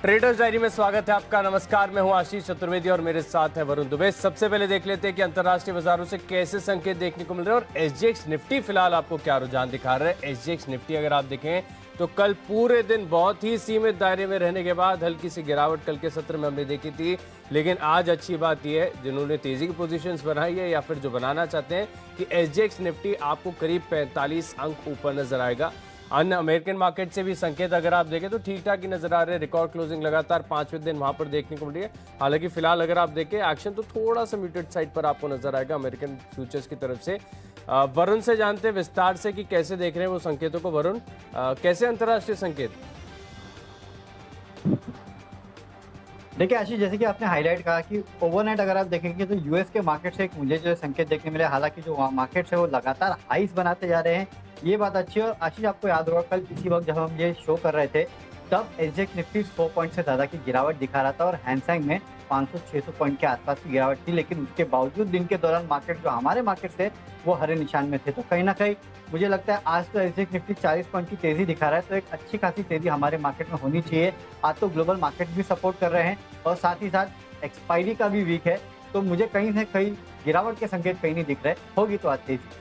Traders diary में स्वागत है आपका। नमस्कार, मैं हूं आशीष चतुर्वेदी और मेरे साथ है वरुण दुबे। सबसे पहले देख लेते हैं कि अंतर्राष्ट्रीय बाजारों से कैसे संकेत देखने को मिल रहे हैं और एसजीएक्स निफ्टी फिलहाल आपको क्या रुझान दिखा रहा है। एसजीएक्स निफ्टी अगर आप देखें तो कल पूरे दिन बहुत ही सीमित दायरे में रहने के बाद हल्की सी गिरावट कल के सत्र में हमने देखी थी, लेकिन आज अच्छी बात यह है जिन्होंने तेजी की पोजीशंस बनाई है या फिर जो बनाना चाहते हैं कि एसजीएक्स निफ्टी आपको करीब 45 अंक ऊपर नजर आएगा। अन्य अमेरिकन मार्केट से भी संकेत अगर आप देखें तो ठीक ठाक ही नजर आ रहे हैं। रिकॉर्ड क्लोजिंग लगातार 5वें दिन वहां पर देखने को मिल रही है। हालांकि फिलहाल अगर आप देखें एक्शन तो थोड़ा सा म्यूटेड साइड पर आपको नजर आएगा अमेरिकन फ्यूचर्स की तरफ से। वरुण से जानते हैं विस्तार से कि कैसे देख रहे हैं वो संकेतों को। वरुण, कैसे अंतर्राष्ट्रीय संकेत? देखिए आशीष, जैसे कि आपने हाईलाइट कहा कि ओवरनाइट अगर आप देखेंगे तो यूएस के मार्केट से एक मुझे जो संकेत देखने मिले, हालांकि जो मार्केट है वो लगातार हाइस बनाते जा रहे हैं, ये बात अच्छी है। और आशीष, आपको याद होगा कल इसी वक्त जब हम ये शो कर रहे थे तब एसजेक्स निफ्टी 100 पॉइंट से ज़्यादा की गिरावट दिखा रहा था और हैंसैंग में 500-600 पॉइंट के आसपास की गिरावट थी, लेकिन उसके बावजूद दिन के दौरान मार्केट जो हमारे मार्केट थे वो हरे निशान में थे। तो कहीं ना कहीं मुझे लगता है आज तो एसजेक्स निफ्टी 40 पॉइंट की तेजी दिखा रहा है, तो एक अच्छी खासी तेजी हमारे मार्केट में होनी चाहिए। आज तो ग्लोबल मार्केट भी सपोर्ट कर रहे हैं और साथ ही साथ एक्सपायरी का भी वीक है, तो मुझे कहीं ना कहीं गिरावट के संकेत कहीं नहीं दिख रहे। होगी तो आज तेजी।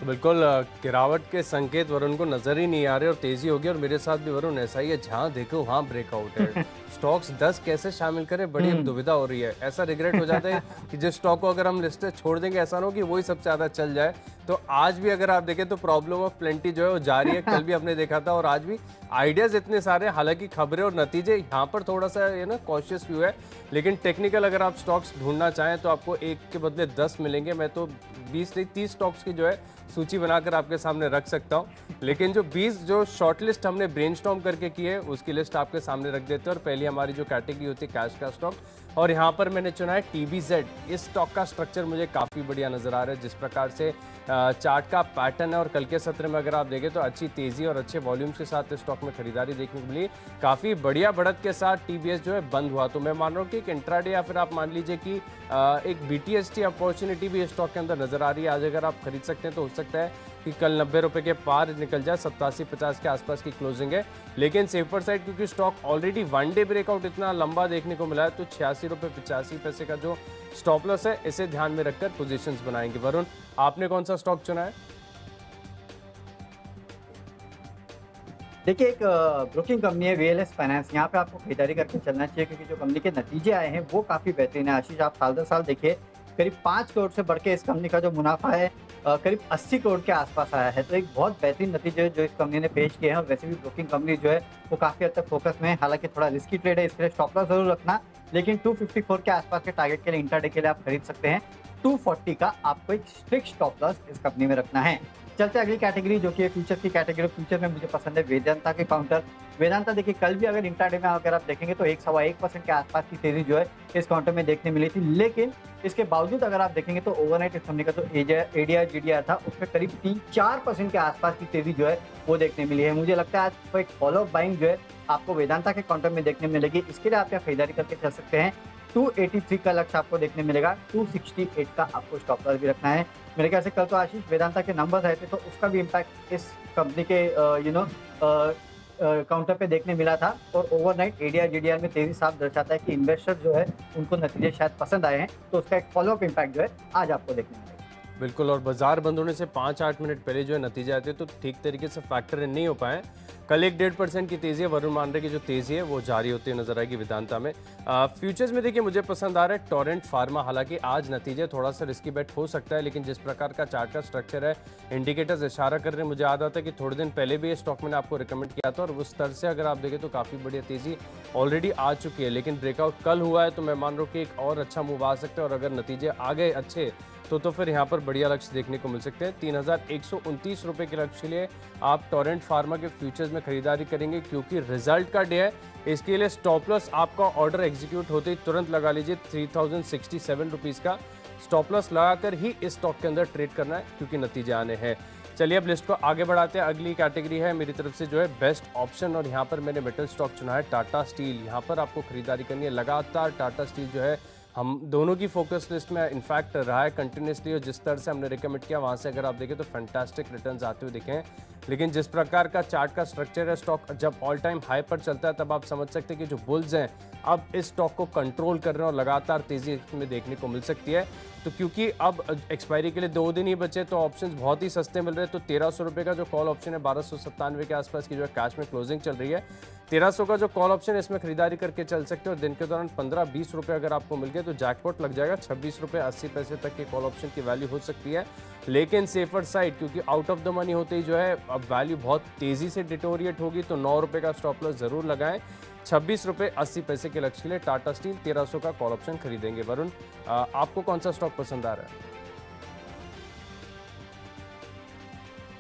तो बिल्कुल गिरावट के संकेत वरुण को नजर ही नहीं आ रहे और तेजी होगी। और मेरे साथ भी वरुण ऐसा ही है, जहां देखो वहां ब्रेकआउट है। स्टॉक्स 10 कैसे शामिल करें, बड़ी अब दुविधा हो रही है। ऐसा रिग्रेट हो जाता है कि जिस स्टॉक को अगर हम लिस्ट छोड़ देंगे ऐसा ना हो कि वही सबसे ज्यादा चल जाए। तो आज भी अगर आप देखें तो प्रॉब्लम ऑफ प्लेंटी जो है वो जारी है। कल भी हमने देखा था और आज भी आइडियाज इतने सारे, हालांकि खबरें और नतीजे यहाँ पर थोड़ा सा कॉशियस व्यू है। लेकिन टेक्निकल अगर आप स्टॉक्स ढूंढना चाहें तो आपको एक के बदले 10 मिलेंगे। मैं तो 20 नहीं 30 स्टॉक्स की जो है सूची बनाकर आपके सामने रख सकता हूं, लेकिन जो 20 जो शॉर्टलिस्ट हमने ब्रेनस्टॉर्म करके की है उसकी लिस्ट आपके सामने रख देते हैं। और पहली हमारी जो कैटेगरी होती है कैश का स्टॉक, और यहाँ पर मैंने चुना है टीबीजेड। इस स्टॉक का स्ट्रक्चर मुझे काफ़ी बढ़िया नजर आ रहा है, जिस प्रकार से चार्ट का पैटर्न है। और कल के सत्र में अगर आप देखें तो अच्छी तेजी और अच्छे वॉल्यूम्स के साथ इस स्टॉक में खरीदारी देखने को मिली। काफ़ी बढ़िया बढ़त के साथ टीबीएस जो है बंद हुआ। तो मैं मान रहा हूँ कि एक इंट्राडे या फिर आप मान लीजिए कि एक बीटीएसटी अपॉर्चुनिटी भी इस स्टॉक के अंदर नजर आ रही है। आज अगर आप खरीद सकते हैं तो हो सकता है कि कल 90 रुपए के पार निकल जाए। 87-50 के आसपास की क्लोजिंग है, लेकिन सेफर साइड क्योंकि stock already one day breakout इतना लंबा देखने को मिला है, तो 86 रुपए 85 पैसे का जो स्टॉप लॉस है इसे ध्यान में रखकर पोजीशंस बनाएंगे। वरुण, आपने कौन सा स्टॉक चुना है? देखिए, एक ब्रोकिंग कंपनी है वीएलएस फाइनेंस, यहाँ पे आपको खरीदारी करके चलना चाहिए क्योंकि जो कंपनी के नतीजे आए हैं वो काफ़ी बेहतरीन है। आशीष, आप साल दर साल देखिए करीब 5 करोड़ से बढ़ के इस कंपनी का जो मुनाफा है करीब 80 करोड़ के आसपास आया है। तो एक बहुत बेहतरीन नतीजे जो इस कंपनी ने पेश किए हैं। और वैसे भी ब्रोकिंग कंपनी जो है वो काफ़ी हद तक फोकस में है, हालांकि थोड़ा रिस्की ट्रेड है, इसके लिए स्टॉप लॉस जरूर रखना, लेकिन 254 के आसपास के टारगेट के लिए इंट्राडे के लिए आप खरीद सकते हैं। 240 का आपको एक स्ट्रिक्ट स्टॉप लॉस इस कंपनी में रखना है। चलते अगली कैटेगरी जो कि फ्यूचर की कैटेगरी। फ्यूचर में मुझे पसंद है वेदांता के काउंटर। वेदांता देखिए कल भी अगर इंट्राडे में अगर आप देखेंगे तो 1-1.25% के आसपास की तेजी जो है इस काउंटर में देखने मिली थी, लेकिन इसके बावजूद अगर आप देखेंगे तो ओवरनाइट इस कंपनी का जो एडीआर जीडीआर था उसमें करीब 3-4% के आसपास की तेजी जो है वो देखने मिली है। मुझे लगता है आज एक फॉलो बाइंग जो है आपको वेदांता के काउंटर में देखने मिलेगी। इसके लिए आप यहाँ खरीदारी करके चल सकते हैं। 283 का लक्ष्य आपको देखने मिलेगा, 268 का आपको स्टॉप लॉस भी रखना है। मेरे ख्याल से कल तो आशीष वेदांता के नंबर्स आए थे तो उसका भी इम्पैक्ट इस कंपनी के काउंटर पे देखने मिला था। और ओवरनाइट एडीआर जीडीआर में तेजी साफ दर्शाता है कि इन्वेस्टर जो है उनको नतीजे शायद पसंद आए हैं, तो उसका एक फॉलोअप इम्पैक्ट जो है आज आपको देखने मिलेगा। बिल्कुल, और बाजार बंद होने से 5-8 मिनट पहले जो है नतीजे आते तो ठीक तरीके से फैक्टर इन नहीं हो पाए। कल 1-1.5% की तेजी है। वरुण मान रहे की जो तेजी है वो जारी होती है नजर आएगी वेदांता में। फ्यूचर्स में देखिए मुझे पसंद आ रहा है टोरेंट फार्मा। हालांकि आज नतीजे थोड़ा सा रिस्की बेट हो सकता है, लेकिन जिस प्रकार का चार्ट का स्ट्रक्चर है, इंडिकेटर्स इशारा कर रहे हैं। मुझे याद आता है कि थोड़े दिन पहले भी ये स्टॉक मैंने आपको रिकमेंड किया था और उस स्तर से अगर आप देखें तो काफ़ी बढ़िया तेजी ऑलरेडी आ चुकी है, लेकिन ब्रेकआउट कल हुआ है तो मैं मान रहा हूँ कि एक और अच्छा मूव आ सकता है। और अगर नतीजे आ गए अच्छे तो फिर यहाँ पर बढ़िया लक्ष्य देखने को मिल सकते हैं। 3129 रुपए के लक्ष्य के लिए आप टोरेंट फार्मा के फ्यूचर्स में खरीदारी करेंगे, क्योंकि रिजल्ट का डे है। इसके लिए स्टॉप लॉस आपका ऑर्डर एग्जीक्यूट होते ही तुरंत लगा लीजिए। 3067 रुपीज़ का स्टॉप लॉस लगाकर ही इस स्टॉक के अंदर ट्रेड करना है, क्योंकि नतीजे आने हैं। चलिए अब लिस्ट को आगे बढ़ाते हैं। अगली कैटेगरी है मेरी तरफ से जो है बेस्ट ऑप्शन, और यहाँ पर मैंने मेटल स्टॉक चुना है टाटा स्टील। यहाँ पर आपको खरीदारी करनी है। लगातार टाटा स्टील जो है हम दोनों की फोकस लिस्ट में इनफैक्ट रहा है कंटिन्यूसली, और जिस तरह से हमने रिकमेंड किया वहाँ से अगर आप देखें तो फैंटास्टिक रिटर्न्स आते हुए दिखे हैं। लेकिन जिस प्रकार का चार्ट का स्ट्रक्चर है, स्टॉक जब ऑल टाइम हाई पर चलता है तब आप समझ सकते हैं कि जो बुल्स हैं अब इस स्टॉक को कंट्रोल कर रहे हैं और लगातार तेजी में देखने को मिल सकती है। तो क्योंकि अब एक्सपायरी के लिए 2 दिन ही बचे तो ऑप्शंस बहुत ही सस्ते मिल रहे हैं। तो 1300 रुपये का जो कॉल ऑप्शन है 1297 के आसपास की जो है कैश में क्लोजिंग चल रही है। 1300 का जो कॉल ऑप्शन है इसमें खरीदारी करके चल सकते हो और दिन के दौरान 15-20 रुपये अगर आपको मिल गए तो जैकपॉट लग जाएगा। 26 रुपये 80 पैसे तक के कॉल ऑप्शन की वैल्यू हो सकती है, लेकिन सेफर साइड क्योंकि आउट ऑफ द मनी होते ही जो है अब वैल्यू बहुत तेजी से डिटोरिएट होगी। तो 9 रुपये का स्टॉप लॉस जरूर लगाएं। 26 रुपये 80 पैसे के लक्ष्य के लिए टाटा स्टील 1300 का कॉल ऑप्शन खरीदेंगे। वरुण, आपको कौन सा स्टॉक पसंद आ रहा है?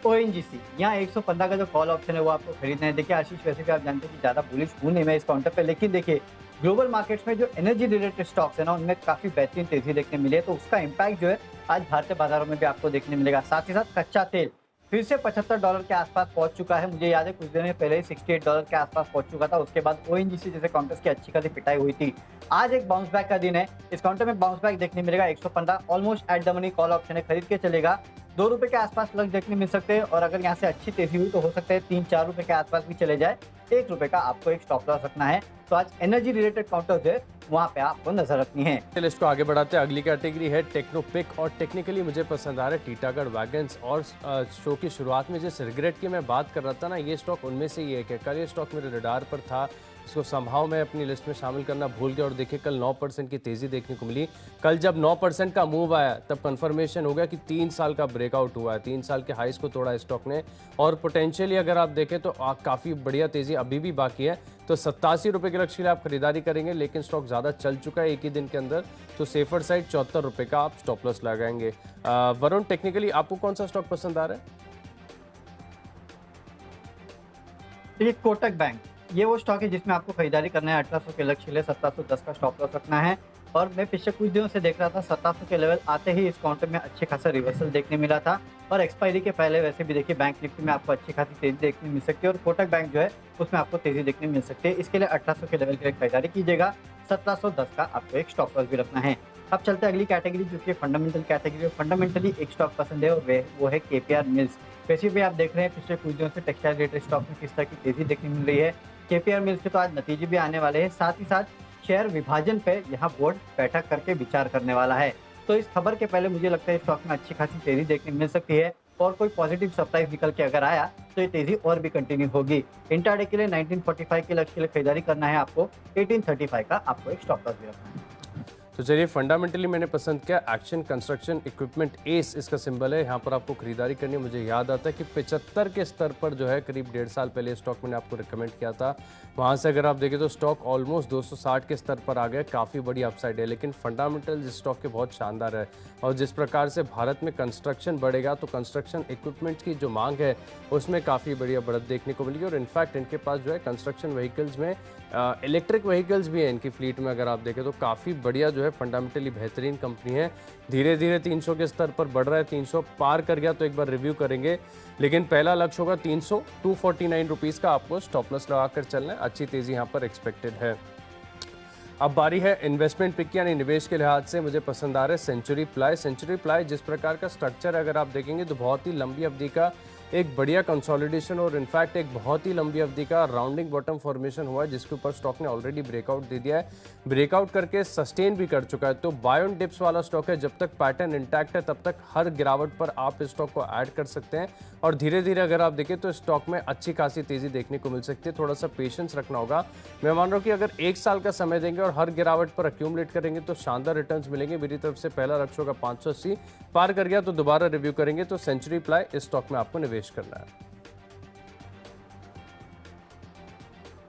ओएनजीसी यहाँ 115 का जो कॉल ऑप्शन है वो आपको खरीदना है। देखिए आशीष, वैसे भी आप जानते हैं कि ज़्यादा बुलिश हूँ नहीं मैं इस काउंटर पे, लेकिन देखिए ग्लोबल मार्केट्स में जो एनर्जी रिलेटेड स्टॉक्स है ना उनमें काफ़ी बेहतरीन तेजी देखने मिली है। तो उसका इम्पैक्ट जो है आज भारतीय बाजारों में भी आपको देखने मिलेगा। साथ ही साथ कच्चा तेल फिर से $75 के आसपास पहुंच चुका है। मुझे याद है कुछ दिन पहले ही $68 के आसपास पहुंच चुका था। उसके बाद ओएनजीसी जैसे काउंटर्स की अच्छी खासी पिटाई हुई थी। आज एक बाउंस बैक का दिन है। इस काउंटर में बाउंस बैक देखने मिलेगा। 115 almost at the money call option है, खरीद के चलेगा। 2 रुपए के आसपास लग देखने मिल सकते हैं और अगर यहाँ से अच्छी तेजी हुई तो हो सकता है 3-4 रुपए के आसपास भी चले जाए। 1 रुपए का आपको एक स्टॉप लॉस रखना है। तो आज एनर्जी रिलेटेड काउंटर्स है वहाँ पे आपको नजर रखनी है। लिस्ट को आगे बढ़ाते हैं। अगली कैटेगरी है टेक्नोपिक और टेक्निकली मुझे पसंद आ रहा है टीटागढ़ वैगन्स। और शो की शुरुआत में जिस रिग्रेट की मैं बात कर रहा था ना, ये स्टॉक उनमें से ही एक है। कल ये स्टॉक मेरे रडार पर था, इसको संभाव मैं अपनी लिस्ट में शामिल करना भूल गया और देखिए कल 9% की तेजी देखने को मिली। कल जब 9% का मूव आया तब कंफर्मेशन हो गया कि 3 साल का ब्रेकआउट हुआ है। 3 साल के हाइस को तोड़ा स्टॉक ने और पोटेंशियली अगर आप देखें तो काफ़ी बढ़िया तेजी अभी भी बाकी है। तो 87 रुपये के लक्ष्य के लिए आप खरीदारी करेंगे, लेकिन स्टॉक ज़्यादा चल चुका है एक ही दिन के अंदर। तो सेफर साइड 74 रुपये का आप स्टॉप लॉस लगाएंगे। वरुण, टेक्निकली आपको कौन सा स्टॉक पसंद आ रहा है? ये कोटक बैंक ये वो स्टॉक है जिसमें आपको खरीदारी करना है। 1800 के लक्ष्य के लिए 1710 का स्टॉप लॉस रखना है। और मैं पिछले कुछ दिनों से देख रहा था 1700 के लेवल आते ही इस काउंटर में अच्छे खासा रिवर्सल देखने मिला था और एक्सपायरी के पहले वैसे भी देखिए बैंक निफ्टी में आपको अच्छी खासी तेजी देखने मिल सकती है और कोटक बैंक जो है उसमें आपको तेजी देखने मिल सकती है। इसके लिए 1800 के लेवल के लिए खरीदारी कीजिएगा। 1710 का आपको एक स्टॉप लॉस भी रखना है। अब चलते हैं अगली कैटेगरी जो कि फंडामेंटल कैटेगरी है। फंडामेंटली एक स्टॉक पसंद है और वो है केपीआर मिल्स। वैसे भी आप देख रहे हैं पिछले कुछ दिनों से टेक्सटाइल रिलेटेड स्टॉक में किस तरह की तेजी देखने मिल रही है। केपीआर मिल्स के तो आज नतीजे भी आने वाले हैं। साथ ही साथ शेयर विभाजन पे यहाँ बोर्ड बैठक करके विचार करने वाला है। तो इस खबर के पहले मुझे लगता है स्टॉक में अच्छी खासी तेजी देखने मिल सकती है और कोई पॉजिटिव सरप्राइज निकल के अगर आया तो ये तेजी और भी कंटिन्यू होगी। इंट्राडे के लिए 1945 के लक्ष्य के लिए खरीदारी करना है आपको। 1835 का आपको एक स्टॉप लॉस भी रखना है। तो चलिए, फंडामेंटली मैंने पसंद किया एक्शन कंस्ट्रक्शन इक्विपमेंट, एस इसका सिंबल है। यहाँ पर आपको खरीदारी करनी है। मुझे याद आता है कि 75 के स्तर पर जो है करीब 1.5 साल पहले स्टॉक मैंने आपको रिकमेंड किया था। वहाँ से अगर आप देखें तो स्टॉक ऑलमोस्ट 260 के स्तर पर आ गया। काफ़ी बड़ी अपसाइड है, लेकिन फंडामेंटल इस स्टॉक के बहुत शानदार है। और जिस प्रकार से भारत में कंस्ट्रक्शन बढ़ेगा तो कंस्ट्रक्शन इक्विपमेंट की जो मांग है उसमें काफ़ी बढ़िया बढ़त देखने को मिलेगी। और इनफैक्ट इनके पास जो है कंस्ट्रक्शन व्हीकल्स में इलेक्ट्रिक व्हीकल्स भी हैं इनकी फ्लीट में। अगर आप देखें तो काफ़ी बढ़िया जो है फंडामेंटली बेहतरीन कंपनी है। धीरे धीरे 300 के स्तर पर बढ़ रहा है। 300 पार कर गया तो एक बार रिव्यू करेंगे, लेकिन पहला लक्ष्य होगा 300। 249 रुपीज़ का आपको स्टॉप लॉस लगाकर चलना है। अच्छी तेज़ी यहाँ पर एक्सपेक्टेड है। अब बारी है इन्वेस्टमेंट पिक यानी निवेश के लिहाज से मुझे पसंद आ रहा है सेंचुरी प्लाई। सेंचुरी प्लाई जिस प्रकार का स्ट्रक्चर अगर आप देखेंगे तो बहुत ही लंबी अवधि का एक बढ़िया कंसोलिडेशन और इनफैक्ट एक बहुत ही लंबी अवधि का राउंडिंग बॉटम फॉर्मेशन हुआ है, जिसके ऊपर स्टॉक ने ऑलरेडी ब्रेकआउट दे दिया है। ब्रेकआउट करके सस्टेन भी कर चुका है। तो बाय ऑन डिप्स वाला स्टॉक है। जब तक पैटर्न इंटैक्ट है तब तक हर गिरावट पर आप इस स्टॉक को ऐड कर सकते हैं और धीरे धीरे अगर आप देखें तो स्टॉक में अच्छी खासी तेजी देखने को मिल सकती है। थोड़ा सा पेशेंस रखना होगा। मैं मान रहा हूँ कि अगर 1 साल का समय देंगे और हर गिरावट पर अक्यूमुलेट करेंगे तो शानदार रिटर्न्स मिलेंगे। मेरी तरफ से पहला लक्ष्य होगा 580। पार कर गया तो दोबारा रिव्यू करेंगे। तो सेंचुरी प्लाई इस स्टॉक में आपको निवेश करना है।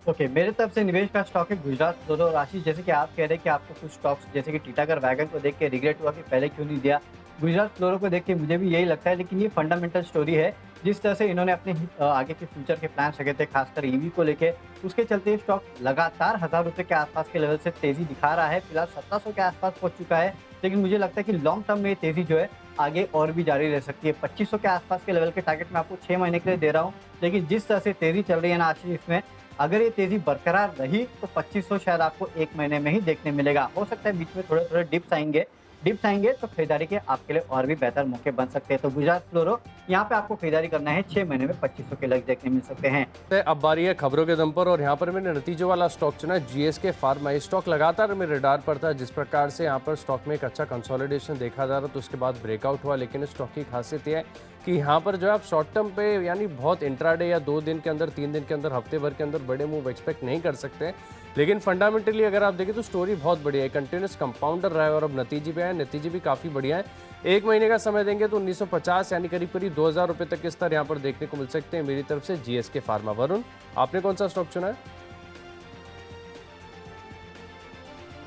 ओके, मेरे तरफ से निवेश का स्टॉक है गुजरात फ्लोरो। और आशीष, जैसे कि आप कह रहे हैं कि आपको कुछ स्टॉक्स जैसे कि टीटागढ़ वैगन को देख के रिग्रेट हुआ कि पहले क्यों नहीं दिया। गुजरात फ्लोरो को देख के मुझे भी यही लगता है, लेकिन ये फंडामेंटल स्टोरी है। जिस तरह से इन्होंने अपने आगे के फ्यूचर के प्लान्स रखे थे, खासकर ईवी को लेके, उसके चलते स्टॉक लगातार 1000 रुपये के आसपास के लेवल से तेजी दिखा रहा है। फिलहाल 1700 के आसपास पहुंच चुका है, लेकिन मुझे लगता है कि लॉन्ग टर्म में ये तेजी जो है आगे और भी जारी रह सकती है। 2500 के आसपास के लेवल के टारगेट मैं आपको 6 महीने के लिए दे रहा हूँ, लेकिन जिस तरह से तेजी चल रही है ना आशीष, इसमें अगर ये तेजी बरकरार रही तो 2500 शायद आपको 1 महीने में ही देखने मिलेगा। हो सकता है बीच में थोड़े थोड़े डिप्स आएंगे, डिप्स आएंगे तो खरीदारी के आपके लिए और भी बेहतर मौके बन सकते हैं। तो गुजरात फ्लोरो यहाँ पे आपको खरीदारी करना है, 6 महीने में 2500 के लक्ष्य देखने मिल सकते हैं। अब बारी है खबरों के दम पर, और यहाँ पर मैंने नतीजों वाला स्टॉक चुना है, जीएसके फार्मा। ये स्टॉक लगातार मेरे रडार पर था। जिस प्रकार से यहाँ पर स्टॉक में एक अच्छा कंसोलिडेशन देखा जा रहा तो उसके बाद ब्रेकआउट हुआ, लेकिन इस स्टॉक की खासियत यह है कि यहाँ पर जो है आप शॉर्ट टर्म पे यानी बहुत इंट्राडे या 2 दिन के अंदर, 3 दिन के अंदर, हफ्ते भर के अंदर बड़े मूव एक्सपेक्ट नहीं कर सकते। लेकिन फंडामेंटली अगर आप देखें तो स्टोरी बहुत बढ़िया है, कंटिन्यूस कंपाउंडर रहा है और अब नतीजे भी आए, नतीजे भी काफ़ी बढ़िया है। 1 महीने का समय देंगे तो 1950 यानी करीब करीब 2000 रुपये तक के स्तर यहाँ पर देखने को मिल सकते हैं। मेरी तरफ से जीएसके फार्मा। वरुण, आपने कौन सा स्टॉक चुना है?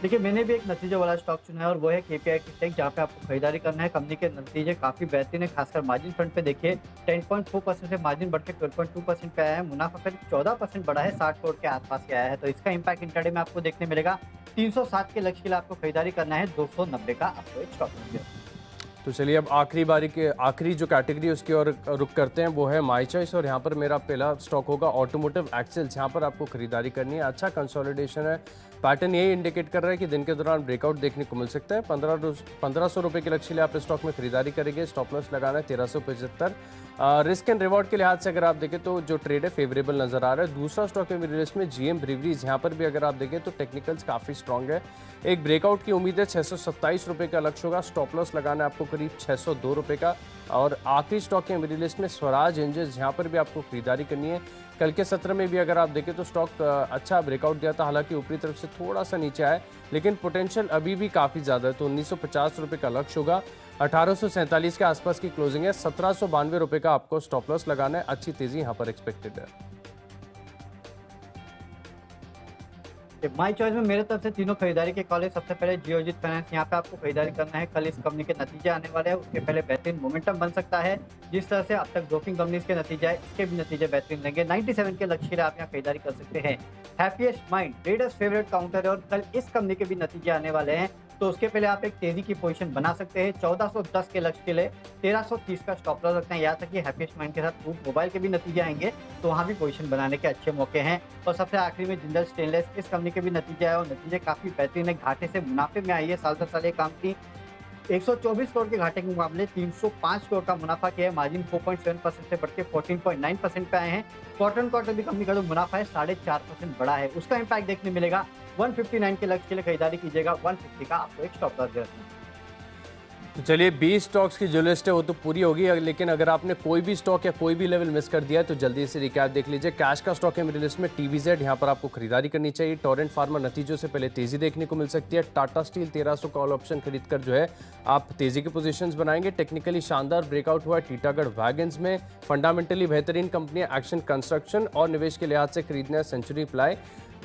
देखिए, मैंने भी एक नतीजे वाला स्टॉक चुना है और वो है केपीआई टेक, जहाँ पे आपको खरीदारी करना है। कंपनी के नतीजे काफी बेहतरीन है, खासकर मार्जिन फ्रंट पे देखिए 10.4% से मार्जिन बढ़ के 12.2% पे आया है। मुनाफा करीब 14% बढ़ा है, 60 करोड़ के आसपास के आया है। तो इसका इम्पैक्ट इंट्राडे में आपको देखने मिलेगा। 307 के लक्ष्य के लिए आपको खरीदारी करना है, 290 का आपको एक स्टॉक मिल गया। तो चलिए अब आखिरी जो कैटेगरी उसकी ओर रुक करते हैं, वो है माई चॉइस। और यहाँ पर मेरा पहला स्टॉक होगा ऑटोमोटिव एक्सेल्स। यहाँ पर आपको खरीदारी करनी है, अच्छा कंसोलिडेशन है, पैटर्न यही इंडिकेट कर रहा है कि दिन के दौरान ब्रेकआउट देखने को मिल सकता है। 1500 रुपये के लक्ष्य के लिए आप स्टॉक में खरीदारी करेंगे। स्टॉप लॉस लगाना है 1375। रिस्क एंड रिवॉर्ड के लिहाज से अगर आप देखें तो जो ट्रेड है फेवरेबल नजर आ रहा है। दूसरा स्टॉक है मेरी लिस्ट में जीएम ब्रीवरीज। यहाँ पर भी अगर आप देखें तो टेक्निकल्स काफ़ी स्ट्रॉन्ग है, एक ब्रेकआउट की उम्मीद है। 627 रुपये का लक्ष्य होगा। स्टॉप लॉस लगाना है आपको करीब 602 रुपये का। और आखिरी स्टॉक है मेरी लिस्ट में स्वराज इंजन्स। यहाँ पर भी आपको खरीदारी करनी है। कल के सत्र में भी अगर आप देखें तो स्टॉक अच्छा ब्रेकआउट दिया था, हालांकि ऊपरी तरफ से थोड़ा सा नीचे आया, लेकिन पोटेंशियल अभी भी काफ़ी ज़्यादा है। तो 1950 रुपये का लक्ष्य होगा। 1847 के आसपास की क्लोजिंग है। 1792 रुपये का आपको स्टॉप लॉस लगाना है। अच्छी तेजी यहाँ पर एक्सपेक्टेड है। माई चॉइस में मेरे तरफ से तीनों खरीदारी के कॉल है। सबसे पहले जियोजीत फाइनेंस, यहाँ पे आपको खरीदारी करना है। कल इस कंपनी के नतीजे आने वाले हैं, उसके पहले बेहतरीन मोमेंटम बन सकता है। जिस तरह से अब तक ब्रोकिंग कंपनीज के नतीजे आए, इसके भी नतीजे बेहतरीन रहेंगे। 97 के लक्ष्य के लिए आप यहाँ खरीदारी कर सकते हैं। Happiest mind traders favourite counter है और कल इस कंपनी के भी नतीजे आने वाले हैं, तो उसके पहले आप एक तेजी की पोजीशन बना सकते हैं। 1410 के लक्ष्य के लिए 1330 का स्टॉप लॉस रखते हैं। यहाँ तक कि हैप्पीएस्ट माइंड के साथ ग्रुप मोबाइल के भी नतीजे आएंगे, तो वहाँ भी पोजीशन बनाने के अच्छे मौके हैं। और सबसे आखिरी में जिंदल स्टेनलेस, इस कंपनी के भी नतीजे आए और नतीजे काफी बेहतरीन है। घाटे से मुनाफे में आई है। साल दर साल ये कंपनी 124 करोड़ के घाटे के मुकाबले 305 करोड़ का मुनाफा किया है। मार्जिन 4.7% से बढ़ के 14.9% पे आए हैं। क्वार्टर भी कंपनी का जो मुनाफा है 4.5% बढ़ा है, उसका इम्पैक्ट देखने मिलेगा। 159 के लक्ष्य के लिए खरीदारी कीजिएगा। 150 का आपको एक स्टॉप लॉस रखना है। तो चलिए 20 स्टॉक्स की जो लिस्ट है वो तो पूरी होगी, लेकिन अगर आपने कोई भी स्टॉक या कोई भी लेवल मिस कर दिया है तो जल्दी से रिकैप देख लीजिए। कैश का स्टॉक है मेरी लिस्ट में टीवीजेड, यहाँ पर आपको खरीदारी करनी चाहिए। टोरेंट फार्मा नतीजों से पहले तेजी देखने को मिल सकती है। टाटा स्टील 1300 कॉल ऑप्शन खरीदकर जो है आप तेजी के पोजीशंस बनाएंगे। टेक्निकली शानदार ब्रेकआउट हुआ है टीटागढ़ वैगन्स में। फंडामेंटली बेहतरीन कंपनियां एक्शन कंस्ट्रक्शन और निवेश के लिहाज से खरीदना है सेंचुरी प्लाई।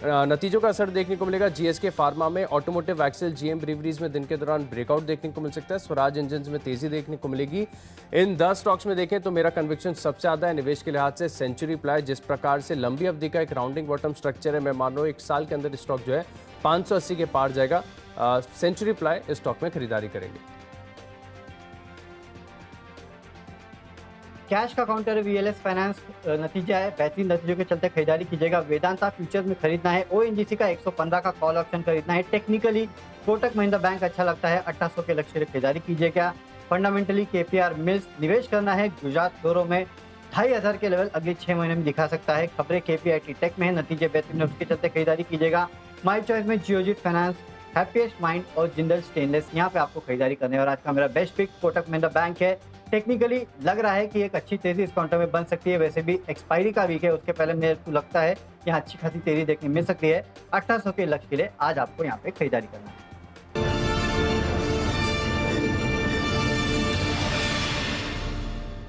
नतीजों का असर देखने को मिलेगा जीएसके फार्मा में। ऑटोमोटिव एक्सेल जीएम ब्रीवरीज में दिन के दौरान ब्रेकआउट देखने को मिल सकता है। स्वराज इंजन्स में तेजी देखने को मिलेगी। इन 10 स्टॉक्स में देखें तो मेरा कन्विक्शन सबसे ज़्यादा है निवेश के लिहाज से सेंचुरी प्लाई। जिस प्रकार से लंबी अवधि का एक राउंडिंग बॉटम स्ट्रक्चर है, मैं मान रहा हूँ 1 साल के अंदर स्टॉक जो है 580 के पार जाएगा। सेंचुरी प्लाई इस स्टॉक में खरीदारी करेंगे। कैश का काउंटर है वीएलएस फाइनेंस, नतीजा है, बेहतरीन नतीजों के चलते खरीदारी कीजिएगा। वेदांता फ्यूचर्स में खरीदना है। ओएनजीसी का 115 का कॉल ऑप्शन खरीदना है। टेक्निकली कोटक महिंद्रा बैंक अच्छा लगता है। 1800 के लक्ष्य से खरीदारी कीजिएगा। फंडामेंटली केपीआर मिल्स निवेश करना है। गुजरात फ्लोरो में 2500 के लेवल अगले 6 महीने में दिखा सकता है। खबरें केपीआई टेक में है, नतीजे बेहतरीन, उसके चलते खरीदारी कीजिएगा। माई चॉइस में जियोजीत फाइनेंस, हैप्पीएस्ट माइंड और जिंदल स्टेनलेस, यहाँ पे आपको खरीदारी करनी है। और आज का मेरा best pick Kotak Mahindra bank है। टेक्निकली लग रहा है कि एक अच्छी तेजी इस काउंटर में बन सकती है। वैसे भी एक्सपायरी का वीक है, उसके पहले मेरे को लगता है यहाँ अच्छी खासी तेजी देखने मिल सकती है। 1800 के लक्ष्य के लिए आज आपको यहाँ पे खरीदारी करना है।